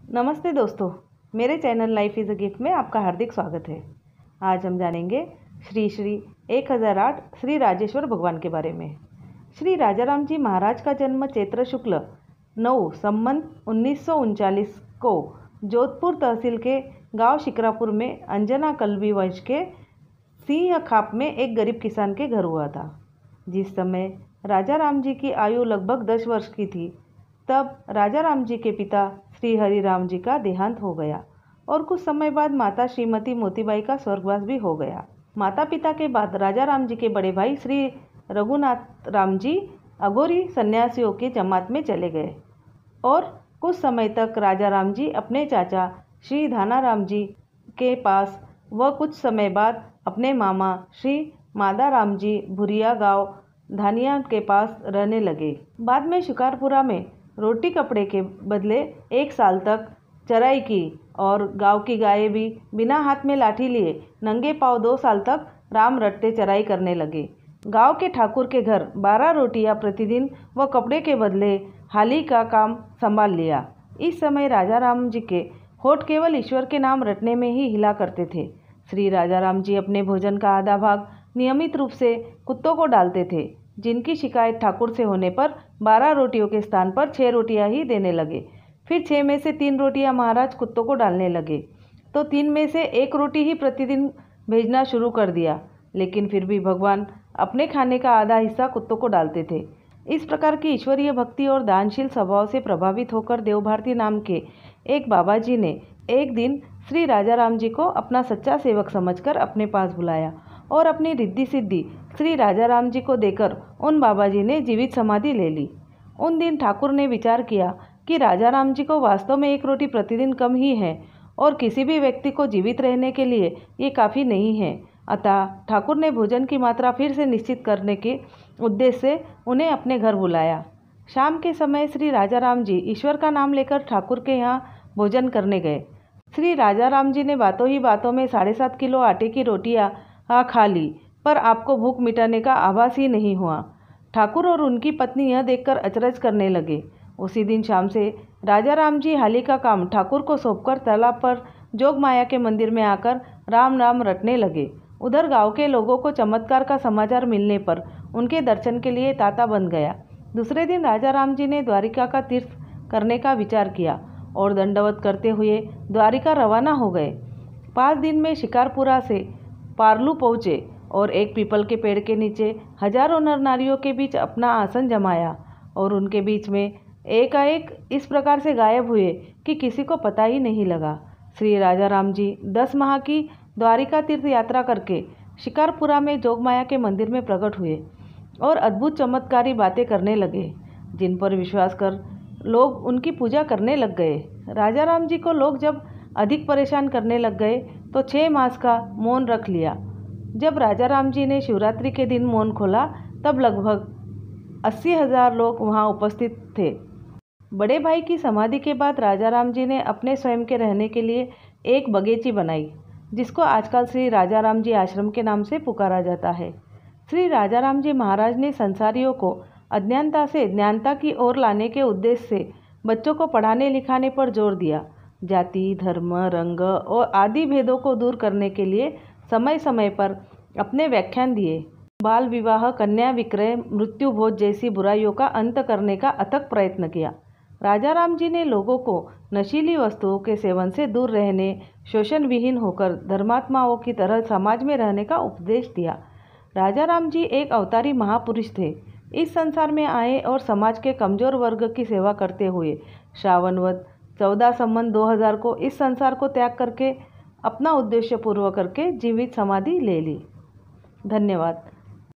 नमस्ते दोस्तों, मेरे channel life is a gift में आपका हार्दिक स्वागत है। आज हम जानेंगे श्री श्री 1008 श्री राजेश्वर भगवान के बारे में। श्री राजाराम जी महाराज का जन्म चैत्र शुक्ल 9 संवत 1939 को जोधपुर तहसील के गांव शिकरापुर में अंजना कल्बी वंश के सिंह खाप में एक गरीब किसान के घर हुआ था। जिस समय राजाराम जी की आयु लगभग 10 वर्ष की थी, तब राजाराम जी के पिता श्री हरिराम जी का देहांत हो गया और कुछ समय बाद माता श्रीमती मोतीबाई का स्वर्गवास भी हो गया। माता पिता के बाद राजाराम जी के बड़े भाई श्री रघुनाथ राम जी अघोरी सन्यासियों की जमात में चले गए और कुछ समय तक राजाराम जी अपने चाचा श्री धानाराम जी के पास व कुछ समय बाद अपने मामा श्री मादाराम जी भुरिया गांव धानिया के पास रहने लगे। बाद में शिकारपुरा में रोटी कपड़े के बदले 1 साल तक चराई की और गांव की गायें भी बिना हाथ में लाठी लिए नंगे पांव 2 साल तक राम रट्टे चराई करने लगे। गांव के ठाकुर के घर 12 रोटियां प्रतिदिन व कपड़े के बदले हाली का काम संभाल लिया। इस समय राजाराम जी के होठ केवल ईश्वर के नाम रटने में ही हिला करते थे। श्री राजाराम जी अपने भोजन का आधा भाग नियमित रूप से कुत्तों को डालते थे, जिनकी शिकायत ठाकुर से होने पर 12 रोटियों के स्थान पर 6 रोटियां ही देने लगे। फिर 6 में से 3 रोटियां महाराज कुत्तों को डालने लगे तो 3 में से 1 रोटी ही प्रतिदिन भेजना शुरू कर दिया, लेकिन फिर भी भगवान अपने खाने का आधा हिस्सा कुत्तों को डालते थे। इस प्रकार की ईश्वरीय भक्ति और दानशील स्वभाव से प्रभावित होकर देवभारती नाम के एक बाबा जी ने एक दिन श्री राजाराम जी को अपना सच्चा सेवक समझकर अपने पास बुलाया और अपनी रिद्धि सिद्धि श्री राजाराम जी को देकर उन बाबा जी ने जीवित समाधि ले ली। उन दिन ठाकुर ने विचार किया कि राजाराम जी को वास्तव में 1 रोटी प्रतिदिन कम ही है और किसी भी व्यक्ति को जीवित रहने के लिए ये काफ़ी नहीं है। अतः ठाकुर ने भोजन की मात्रा फिर से निश्चित करने के उद्देश्य से उन्हें अपने घर बुलाया। शाम के समय श्री राजाराम जी ईश्वर का नाम लेकर ठाकुर के यहाँ भोजन करने गए। श्री राजाराम जी ने बातों ही बातों में 7.5 किलो आटे की रोटियाँ खा ली, पर आपको भूख मिटाने का आभास ही नहीं हुआ। ठाकुर और उनकी पत्नी यह देखकर अचरज करने लगे। उसी दिन शाम से राजाराम जी हाली का काम ठाकुर को सौंपकर तालाब पर जोगमाया के मंदिर में आकर राम राम रटने लगे। उधर गांव के लोगों को चमत्कार का समाचार मिलने पर उनके दर्शन के लिए तांता बन गया। दूसरे दिन राजाराम जी ने द्वारिका का तीर्थ करने का विचार किया और दंडवत करते हुए द्वारिका रवाना हो गए। 5 दिन में शिकारपुरा से पारलू पहुँचे और एक पीपल के पेड़ के नीचे हजारों नर नारियों के बीच अपना आसन जमाया और उनके बीच में एकाएक इस प्रकार से गायब हुए कि किसी को पता ही नहीं लगा। श्री राजाराम जी 10 माह की द्वारिका तीर्थ यात्रा करके शिकारपुरा में जोगमाया के मंदिर में प्रकट हुए और अद्भुत चमत्कारी बातें करने लगे, जिन पर विश्वास कर लोग उनकी पूजा करने लग गए। राजाराम जी को लोग जब अधिक परेशान करने लग गए तो 6 मास का मौन रख लिया। जब राजाराम जी ने शिवरात्रि के दिन मौन खोला तब लगभग 80,000 लोग वहां उपस्थित थे। बड़े भाई की समाधि के बाद राजाराम जी ने अपने स्वयं के रहने के लिए एक बगीची बनाई, जिसको आजकल श्री राजाराम जी आश्रम के नाम से पुकारा जाता है। श्री राजाराम जी महाराज ने संसारियों को अज्ञानता से ज्ञानता की ओर लाने के उद्देश्य से बच्चों को पढ़ाने लिखाने पर जोर दिया। जाति, धर्म, रंग और आदि भेदों को दूर करने के लिए समय समय पर अपने व्याख्यान दिए। बाल विवाह, कन्या विक्रय, मृत्यु भोज जैसी बुराइयों का अंत करने का अथक प्रयत्न किया। राजाराम जी ने लोगों को नशीली वस्तुओं के सेवन से दूर रहने, शोषण विहीन होकर धर्मात्माओं की तरह समाज में रहने का उपदेश दिया। राजाराम जी एक अवतारी महापुरुष थे। इस संसार में आए और समाज के कमजोर वर्ग की सेवा करते हुए श्रावणवद 14 संवत 2000 को इस संसार को त्याग करके अपना उद्देश्य पूर्ण करके जीवित समाधि ले ली। धन्यवाद।